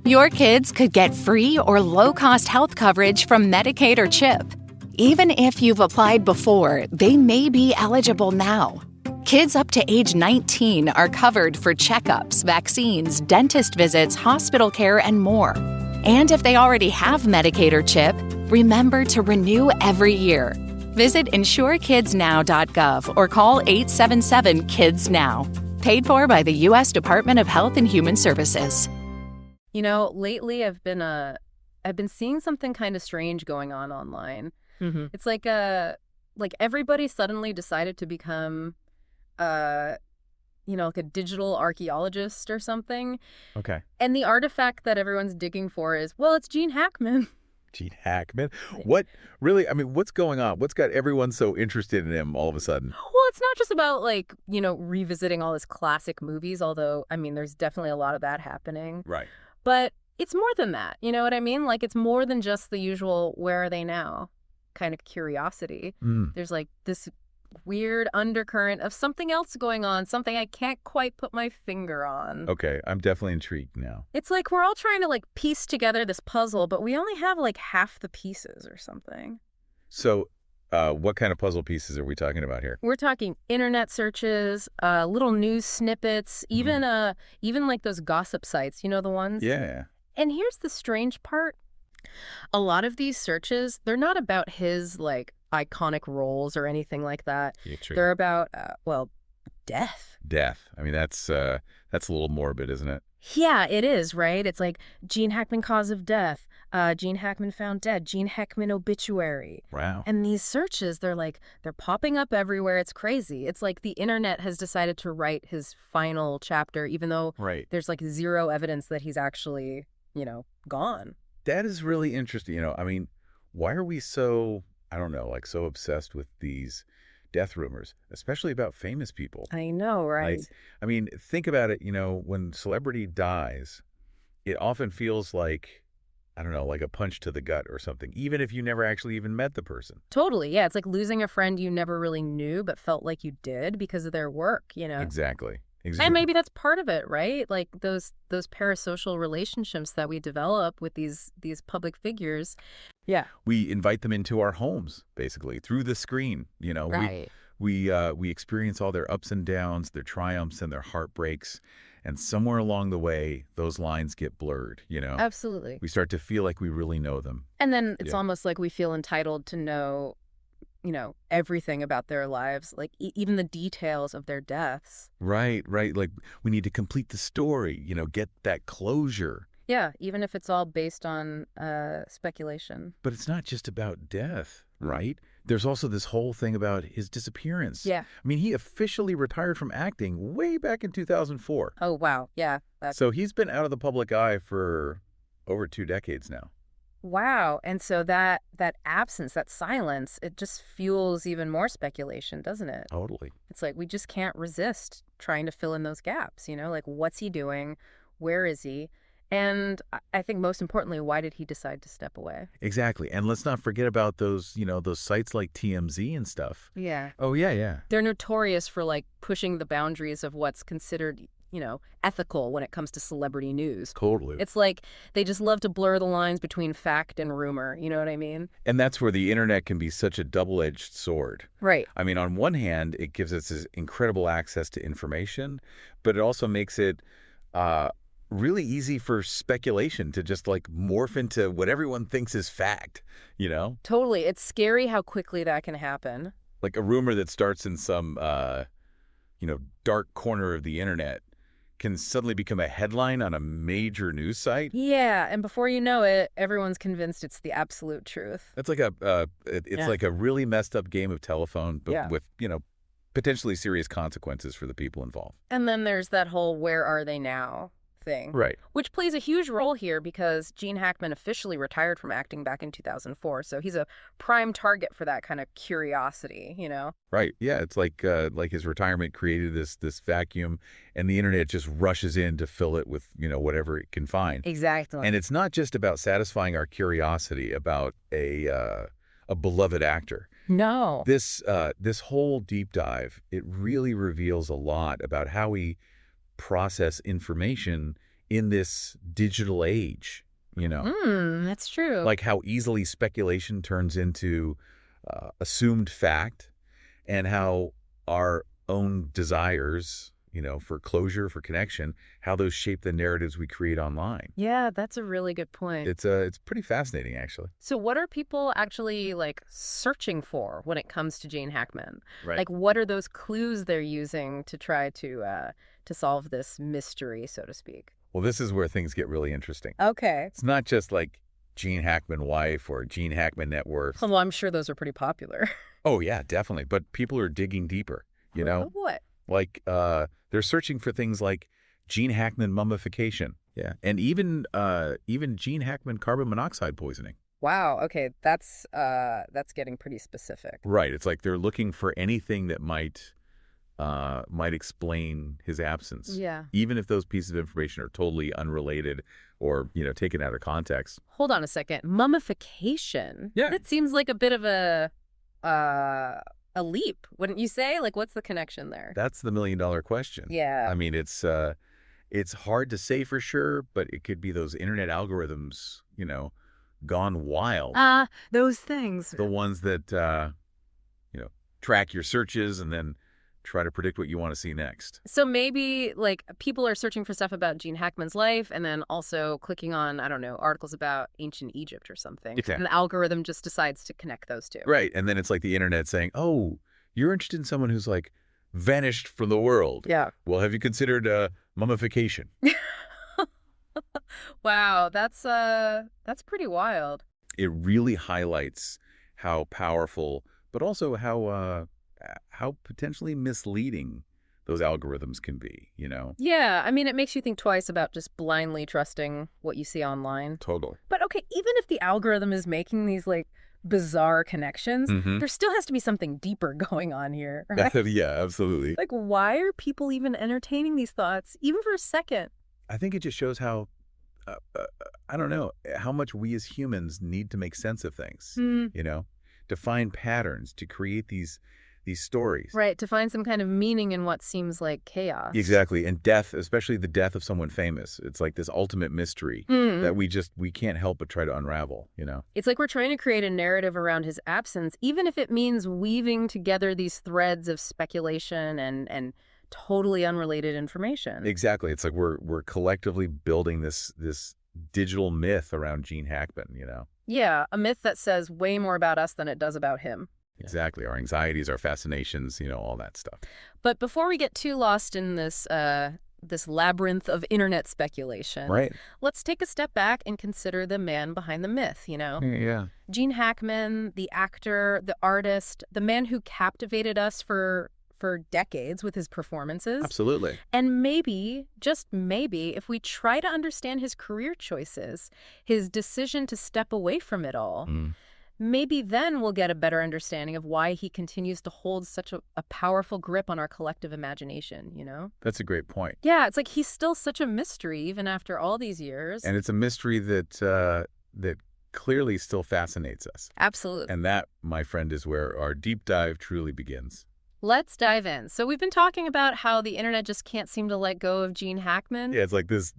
Your kids could get free or low-cost health coverage from Medicaid or CHIP. Even if you've applied before, they may be eligible now. Kids up to age 19 are covered for checkups, vaccines, dentist visits, hospital care, and more. And if they already have Medicaid or CHIP, remember to renew every year. Visit insurekidsnow.gov or call 877-KIDS-NOW. Paid for by the U.S. Department of Health and Human Services. You know, lately I've been seeing something kind of strange going on online. Mm-hmm. It's like everybody suddenly decided to become like a digital archaeologist or something. Okay. And the artifact that everyone's digging for is, well, it's Gene Hackman. Gene Hackman? What really, I mean, what's going on? What's got everyone so interested in him all of a sudden? Well, it's not just about revisiting all his classic movies, although, I mean, there's definitely a lot of that happening. Right. But it's more than that. You know what I mean? Like, it's more than just the usual, where are they now kind of curiosity. There's like this weird undercurrent of something else going on, something I can't quite put my finger on. Okay, I'm definitely intrigued now. It's like we're all trying to piece together this puzzle, but we only have half the pieces or something. So what kind of puzzle pieces are we talking about here? We're talking internet searches, little news snippets, even like those gossip sites, you know, the ones? Yeah. And here's the strange part. A lot of these searches, they're not about his iconic roles or anything like that. Yeah, true. They're about death. Death. I mean, that's a little morbid, isn't it? Yeah, it is, right? It's like Gene Hackman cause of death, Gene Hackman found dead, Gene Hackman obituary. Wow. And these searches, they're popping up everywhere. It's crazy. It's like the internet has decided to write his final chapter, even though there's zero evidence that he's actually, gone. That is really interesting. You know, I mean, why are we so, I don't know, so obsessed with these death rumors, especially about famous people? I know, right? I mean, think about it, when celebrity dies, it often feels like, I don't know, like a punch to the gut or something, even if you never actually even met the person. Totally, yeah. It's like losing a friend you never really knew but felt like you did because of their work, Exactly. And maybe that's part of it, right? Like those parasocial relationships that we develop with these public figures. Yeah. We invite them into our homes, basically, through the screen, Right. We experience all their ups and downs, their triumphs and their heartbreaks. And somewhere along the way, those lines get blurred, Absolutely. We start to feel like we really know them. And then it's almost like we feel entitled to know, everything about their lives, like even the details of their deaths. Right. Like we need to complete the story, get that closure. Yeah, even if it's all based on speculation. But it's not just about death, right? There's also this whole thing about his disappearance. Yeah. I mean, he officially retired from acting way back in 2004. Oh, wow. Yeah. So he's been out of the public eye for over 2 decades now. Wow. And so that absence, that silence, it just fuels even more speculation, doesn't it? Totally. It's like we just can't resist trying to fill in those gaps, like what's he doing? Where is he? And I think most importantly, why did he decide to step away? Exactly. And let's not forget about those, those sites like TMZ and stuff. Yeah. Oh, yeah. They're notorious for pushing the boundaries of what's considered, ethical when it comes to celebrity news. Totally. It's like they just love to blur the lines between fact and rumor. You know what I mean? And that's where the internet can be such a double-edged sword. Right. I mean, on one hand, it gives us this incredible access to information, but it also makes it really easy for speculation to just morph into what everyone thinks is fact, Totally. It's scary how quickly that can happen. Like a rumor that starts in some, dark corner of the internet can suddenly become a headline on a major news site. Yeah, and before you know it, everyone's convinced it's the absolute truth. That's like like a really messed up game of telephone, but with, potentially serious consequences for the people involved. And then there's that whole where are they now thing. Right. Which plays a huge role here because Gene Hackman officially retired from acting back in 2004. So he's a prime target for that kind of curiosity, Right. Yeah. It's like his retirement created this vacuum and the internet just rushes in to fill it with, whatever it can find. Exactly. And it's not just about satisfying our curiosity about a beloved actor. No. This whole deep dive, it really reveals a lot about how we process information in this digital age, you know? That's true. Like how easily speculation turns into assumed fact, and how our own desires, for closure, for connection, how those shape the narratives we create online. Yeah, that's a really good point. It's pretty fascinating, actually. So what are people actually searching for when it comes to Gene Hackman? Right. Like, what are those clues they're using to try to solve this mystery, so to speak? Well, this is where things get really interesting. Okay. It's not just like Gene Hackman wife or Gene Hackman net worth. Well, I'm sure those are pretty popular. Oh, yeah, definitely. But people are digging deeper, What? Like, they're searching for things like Gene Hackman mummification. Yeah. And even Gene Hackman carbon monoxide poisoning. Wow. Okay, that's getting pretty specific. Right. It's like they're looking for anything that might explain his absence. Yeah. Even if those pieces of information are totally unrelated or, taken out of context. Hold on a second. Mummification? Yeah. That seems like a bit of a leap, wouldn't you say? Like, what's the connection there? That's the million-dollar question. Yeah. I mean, it's hard to say for sure, but it could be those internet algorithms, gone wild. Those things. The ones that, track your searches and then try to predict what you want to see next. So maybe, people are searching for stuff about Gene Hackman's life and then also clicking on, I don't know, articles about ancient Egypt or something. Exactly. And the algorithm just decides to connect those two. Right. And then it's like the internet saying, oh, you're interested in someone who's vanished from the world. Yeah. Well, have you considered mummification? Wow, that's pretty wild. It really highlights how powerful, but also how potentially misleading those algorithms can be, Yeah, I mean, it makes you think twice about just blindly trusting what you see online. Totally. But okay, even if the algorithm is making these bizarre connections, there still has to be something deeper going on here, right? Yeah, absolutely. Why are people even entertaining these thoughts, even for a second? I think it just shows how, I don't know, how much we as humans need to make sense of things, to find patterns, to create these stories. Right, to find some kind of meaning in what seems like chaos. Exactly. And death, especially the death of someone famous, it's like this ultimate mystery that we can't help but try to unravel, It's like we're trying to create a narrative around his absence, even if it means weaving together these threads of speculation and totally unrelated information. Exactly. It's like we're collectively building this digital myth around Gene Hackman, Yeah, a myth that says way more about us than it does about him. Exactly. Our anxieties, our fascinations, all that stuff. But before we get too lost in this labyrinth of internet speculation, right, let's take a step back and consider the man behind the myth, Yeah. Gene Hackman, the actor, the artist, the man who captivated us for decades with his performances. Absolutely. And maybe, just maybe, if we try to understand his career choices, his decision to step away from it all, maybe then we'll get a better understanding of why he continues to hold such a powerful grip on our collective imagination, That's a great point. Yeah, it's like he's still such a mystery even after all these years. And it's a mystery that clearly still fascinates us. Absolutely. And that, my friend, is where our deep dive truly begins. Let's dive in. So we've been talking about how the internet just can't seem to let go of Gene Hackman. Yeah, it's like this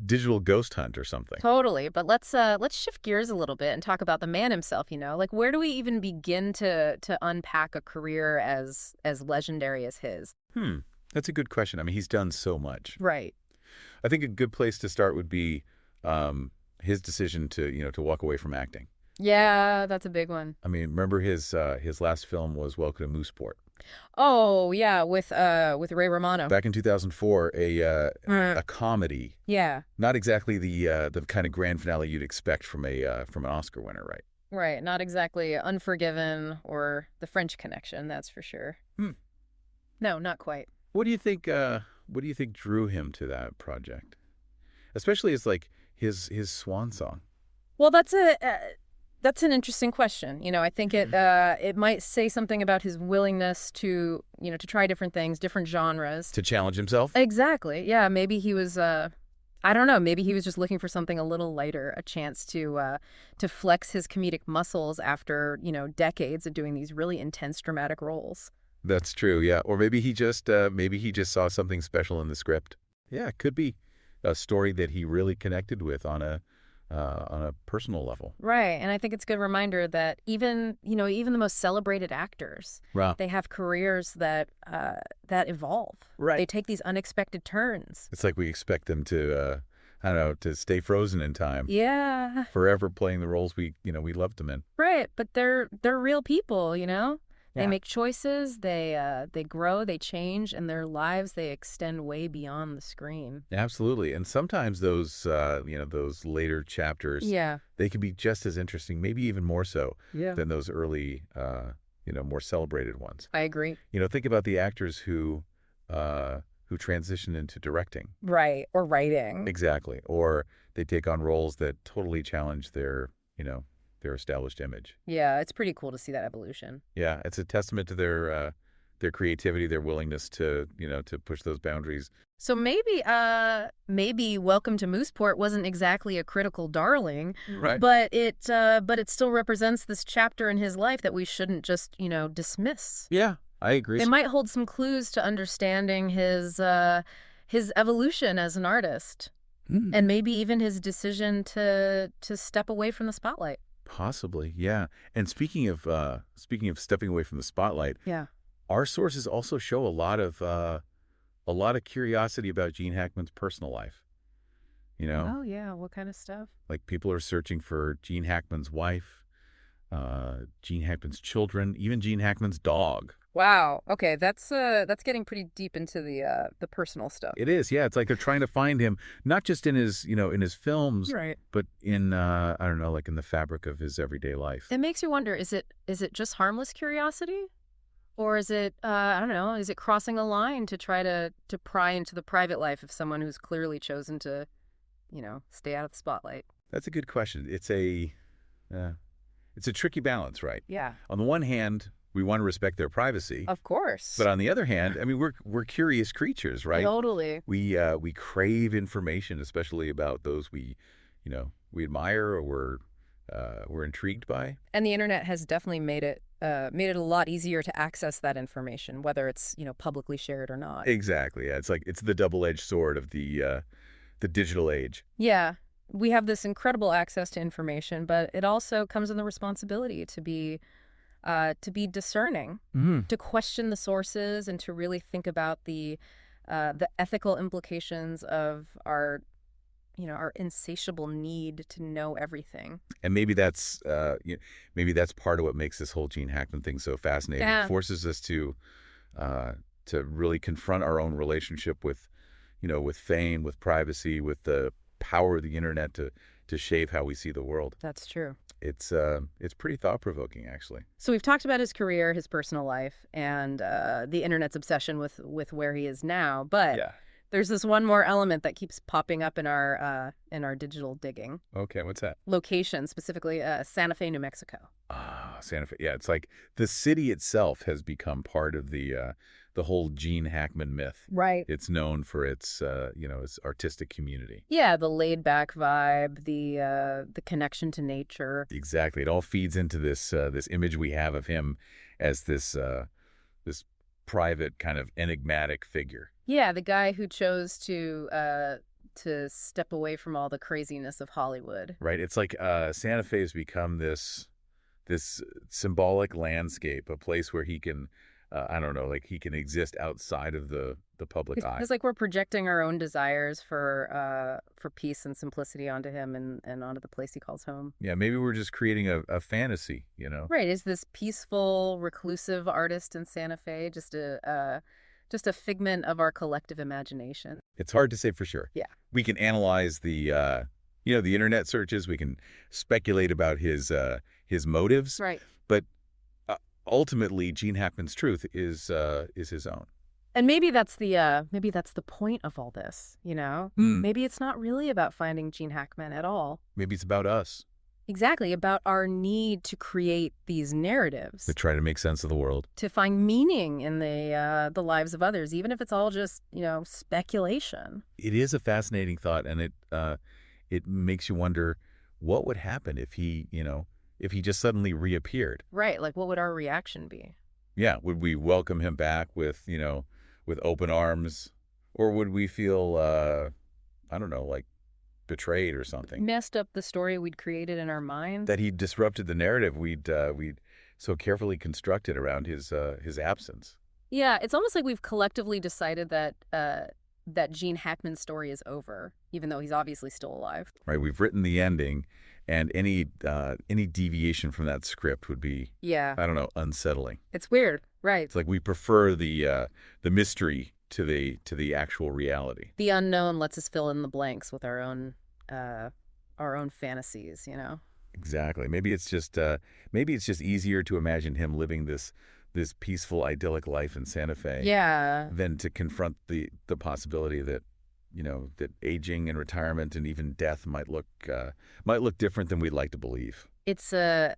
digital ghost hunt or something. Totally. But let's shift gears a little bit and talk about the man himself, where do we even begin to unpack a career as legendary as his? That's a good question. I mean, he's done so much. Right. I think a good place to start would be his decision to walk away from acting. Yeah, that's a big one. I mean, remember his last film was Welcome to Mooseport. Oh, yeah, with Ray Romano. Back in 2004, a comedy. Yeah. Not exactly the kind of grand finale you'd expect from an Oscar winner, right? Right, not exactly Unforgiven or The French Connection, that's for sure. No, not quite. What do you think drew him to that project? Especially as his swan song. Well, that's an interesting question. I think it might say something about his willingness to try different things, different genres. To challenge himself? Exactly. Yeah, maybe he was I don't know, maybe he was just looking for something a little lighter, a chance to flex his comedic muscles after, decades of doing these really intense dramatic roles. That's true, yeah. Or maybe he just saw something special in the script. Yeah, could be. a story that he really connected with on a personal level. Right. And I think it's a good reminder that even the most celebrated actors, Wow. they have careers that evolve. Right. They take these unexpected turns. It's like we expect them to, I don't know, to stay frozen in time. Yeah. Forever playing the roles we loved them in. Right. But they're real people, They Yeah. make choices, they grow, they change, and their lives, they extend way beyond the screen. Absolutely. And sometimes those, those later chapters, Yeah. they can be just as interesting, maybe even more so Yeah. than those early, more celebrated ones. I agree. Think about the actors who transition into directing. Right. Or writing. Exactly. Or they take on roles that totally challenge their established image. Yeah, it's pretty cool to see that evolution. Yeah, it's a testament to their creativity, their willingness to push those boundaries. So maybe Welcome to Mooseport wasn't exactly a critical darling, Right. but it still represents this chapter in his life that we shouldn't just, dismiss. Yeah, I agree. It might hold some clues to understanding his evolution as an artist, and maybe even his decision to step away from the spotlight. Possibly, yeah. And speaking of stepping away from the spotlight, Yeah. our sources also show a lot of curiosity about Gene Hackman's personal life. Oh yeah, what kind of stuff? Like people are searching for Gene Hackman's wife, Gene Hackman's children, even Gene Hackman's dog. Wow. Okay, that's getting pretty deep into the personal stuff. It is, yeah. It's like they're trying to find him, not just in his films, Right. but in I don't know, like in the fabric of his everyday life. It makes you wonder, is it just harmless curiosity? Or is it, I don't know, is it crossing a line to try to pry into the private life of someone who's clearly chosen to, stay out of the spotlight? That's a good question. It's a tricky balance, right? Yeah. On the one hand, we want to respect their privacy. Of course. But on the other hand, I mean, we're curious creatures, right? Totally. We crave information, especially about those we admire or we're intrigued by. And the internet has definitely made it a lot easier to access that information, whether it's, publicly shared or not. Exactly. Yeah. It's the double-edged sword of the digital age. Yeah. We have this incredible access to information, but it also comes with the responsibility to be discerning, to question the sources, and to really think about the ethical implications of our insatiable need to know everything. And maybe that's part of what makes this whole Gene Hackman thing so fascinating. Yeah. It forces us to really confront our own relationship with fame, with privacy, with the power of the internet to shape how we see the world. That's true. It's pretty thought-provoking, actually. So we've talked about his career, his personal life, and the internet's obsession with where he is now. But there's this one more element that keeps popping up in our digital digging. Okay, what's that? Location, specifically Santa Fe, New Mexico. Ah, Santa Fe. Yeah, it's like the city itself has become part of the whole Gene Hackman myth. Right. It's known for its its artistic community. Yeah, the laid-back vibe, the connection to nature. Exactly. It all feeds into this image we have of him as this private kind of enigmatic figure. Yeah, the guy who chose to step away from all the craziness of Hollywood. Right. It's like Santa Fe has become this symbolic landscape, a place where he can, I don't know, like he can exist outside of the public eye. It's like we're projecting our own desires for peace and simplicity onto him and onto the place he calls home. Yeah, maybe we're just creating a fantasy, Right. Is this peaceful, reclusive artist in Santa Fe just a figment of our collective imagination? It's hard to say for sure. Yeah. We can analyze the internet searches. We can speculate about his motives. Right. But ultimately, Gene Hackman's truth is his own. And maybe that's the point of all this, Maybe it's not really about finding Gene Hackman at all. Maybe it's about us. Exactly, about our need to create these narratives. To try to make sense of the world. To find meaning in the lives of others, even if it's all just, speculation. It is a fascinating thought, and it makes you wonder what would happen if he just suddenly reappeared. Right, like what would our reaction be? Yeah, would we welcome him back with open arms, or would we feel I don't know, like betrayed or something. Messed up the story we'd created in our mind. That he disrupted the narrative we'd so carefully constructed around his absence. Yeah, it's almost like we've collectively decided that that Gene Hackman's story is over, even though he's obviously still alive. Right? We've written the ending, and any deviation from that script would be, Yeah, I don't know, unsettling. it's weird, right? It's like we prefer the mystery to the actual reality. The unknown lets us fill in the blanks with our own fantasies, you know? Exactly. Maybe it's just easier to imagine him living this peaceful, idyllic life in Santa Fe Yeah. than to confront the possibility that, that aging and retirement and even death might look different than we'd like to believe. It's a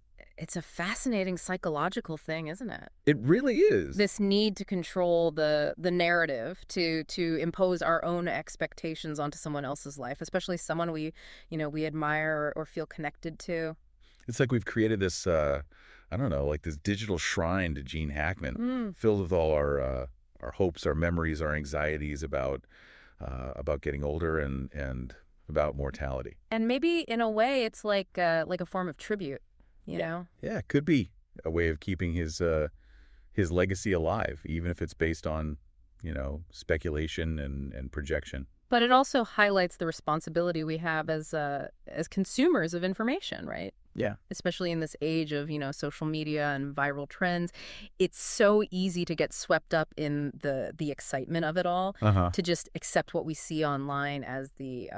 fascinating psychological thing, isn't it? It really is. This need to control the narrative, to impose our own expectations onto someone else's life, especially someone we admire or feel connected to. It's like we've created this, I don't know, like this digital shrine to Gene Hackman, filled with all our hopes, our memories, our anxieties about getting older and about mortality. And maybe in a way, it's like a form of tribute, you know? Yeah, it could be a way of keeping his legacy alive, even if it's based on, speculation and projection. But it also highlights the responsibility we have as consumers of information, right? Yeah. Especially in this age of, social media and viral trends. It's so easy to get swept up in the excitement of it all, to just accept what we see online as the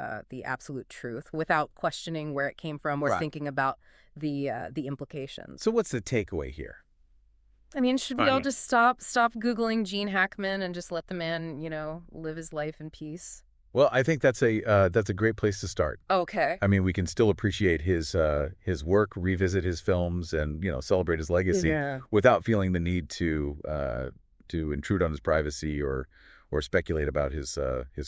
absolute truth without questioning where it came from or thinking about the implications. So what's the takeaway here? I mean, should we all just stop Googling Gene Hackman and just let the man, live his life in peace? Well, I think that's a great place to start. Okay. I mean, we can still appreciate his work, revisit his films, and celebrate his legacy without feeling the need to intrude on his privacy or speculate about his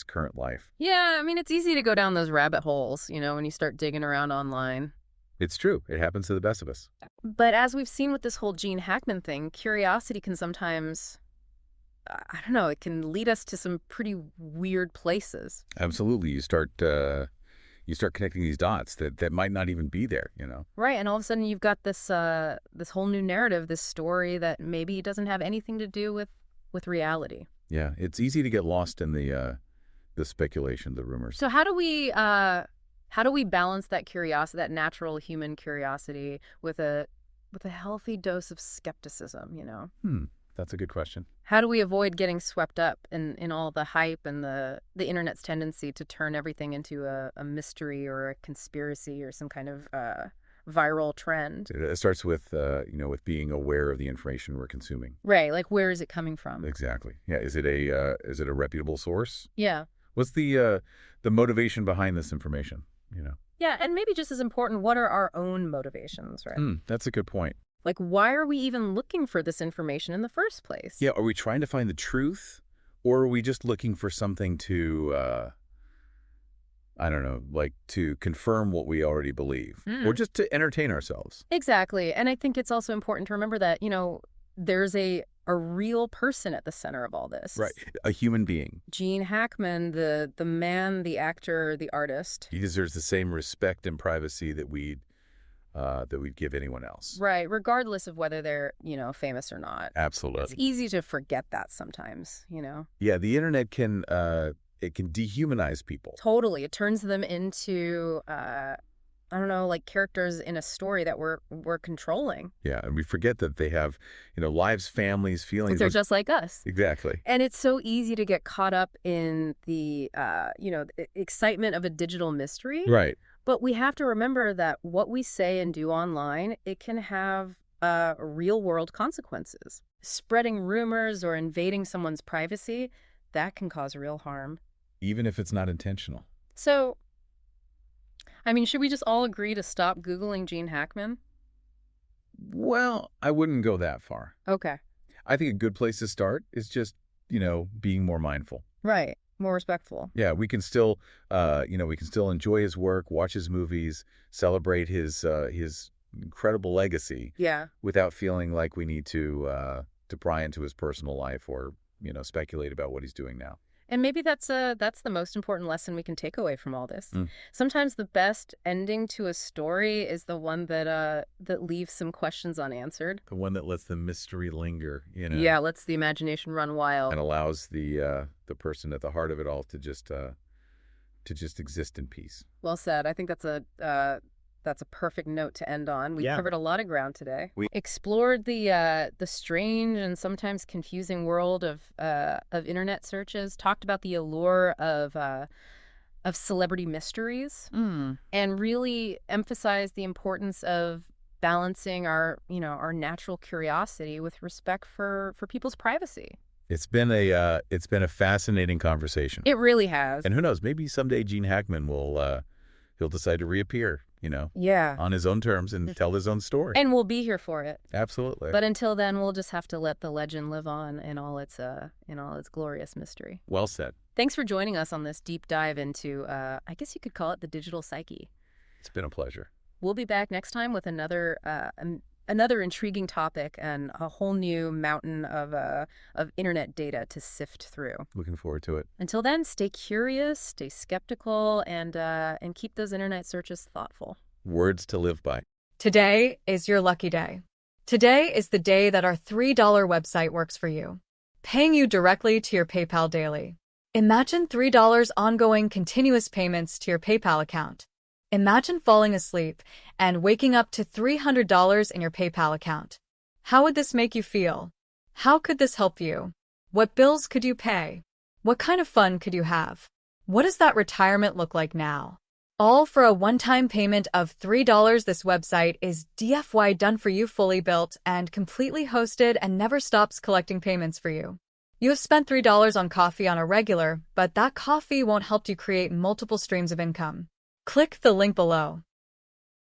current life. Yeah, I mean, it's easy to go down those rabbit holes, when you start digging around online. It's true. It happens to the best of us. But as we've seen with this whole Gene Hackman thing, curiosity can sometimes, I don't know, it can lead us to some pretty weird places. Absolutely. You start connecting these dots that might not even be there, Right, and all of a sudden you've got this whole new narrative, this story that maybe doesn't have anything to do with reality. Yeah, it's easy to get lost in the speculation, the rumors. So how do we balance that curiosity, that natural human curiosity, with a healthy dose of skepticism, That's a good question. How do we avoid getting swept up in all the hype and the internet's tendency to turn everything into a mystery or a conspiracy or some kind of viral trend? It starts with with being aware of the information we're consuming. Right, like where is it coming from? Exactly. Yeah, is it a reputable source? Yeah. What's the motivation behind this information, Yeah, and maybe just as important, what are our own motivations, right? That's a good point. Like, why are we even looking for this information in the first place? Yeah, are we trying to find the truth, or are we just looking for something to, I don't know, like to confirm what we already believe, or just to entertain ourselves? Exactly. And I think it's also important to remember that, there's a real person at the center of all this. Right, a human being. Gene Hackman, the man, the actor, the artist. He deserves the same respect and privacy that we'd give anyone else. Right, regardless of whether they're, famous or not. Absolutely. It's easy to forget that sometimes, Yeah, the internet can dehumanize people. Totally. It turns them into I don't know, like characters in a story that we're controlling. Yeah, and we forget that they have, lives, families, feelings. They're just like us. Exactly. And it's so easy to get caught up in the excitement of a digital mystery. Right. But we have to remember that what we say and do online, it can have real world consequences. Spreading rumors or invading someone's privacy, that can cause real harm. Even if it's not intentional. So, I mean, should we just all agree to stop Googling Gene Hackman? Well, I wouldn't go that far. Okay. I think a good place to start is just, being more mindful. Right. More respectful. Yeah, we can still, enjoy his work, watch his movies, celebrate his incredible legacy. Yeah. Without feeling like we need to pry into his personal life or, speculate about what he's doing now. And maybe that's the most important lesson we can take away from all this. Mm. Sometimes the best ending to a story is the one that leaves some questions unanswered. The one that lets the mystery linger, Yeah, lets the imagination run wild. and allows the person at the heart of it all to just exist in peace. Well said. I think that's a perfect note to end on. We covered a lot of ground today. We explored the strange and sometimes confusing world of internet searches. Talked about the allure of celebrity mysteries, and really emphasized the importance of balancing our natural curiosity with respect for people's privacy. It's been a fascinating conversation. It really has. And who knows, maybe someday Gene Hackman will he'll decide to reappear, Yeah. on his own terms and tell his own story. And we'll be here for it. Absolutely. But until then, we'll just have to let the legend live on in all its glorious mystery. Well said. Thanks for joining us on this deep dive into, I guess you could call it the digital psyche. It's been a pleasure. We'll be back next time with another intriguing topic and a whole new mountain of internet data to sift through. Looking forward to it. Until then, stay curious, stay skeptical, and keep those internet searches thoughtful. Words to live by. Today is your lucky day. Today is the day that our $3 website works for you, paying you directly to your PayPal daily. Imagine $3 ongoing continuous payments to your PayPal account. Imagine falling asleep and waking up to $300 in your PayPal account. How would this make you feel? How could this help you? What bills could you pay? What kind of fun could you have? What does that retirement look like now? All for a one-time payment of $3. This website is DFY done for you, fully built and completely hosted, and never stops collecting payments for you. You have spent $3 on coffee on a regular, but that coffee won't help you create multiple streams of income. Click the link below.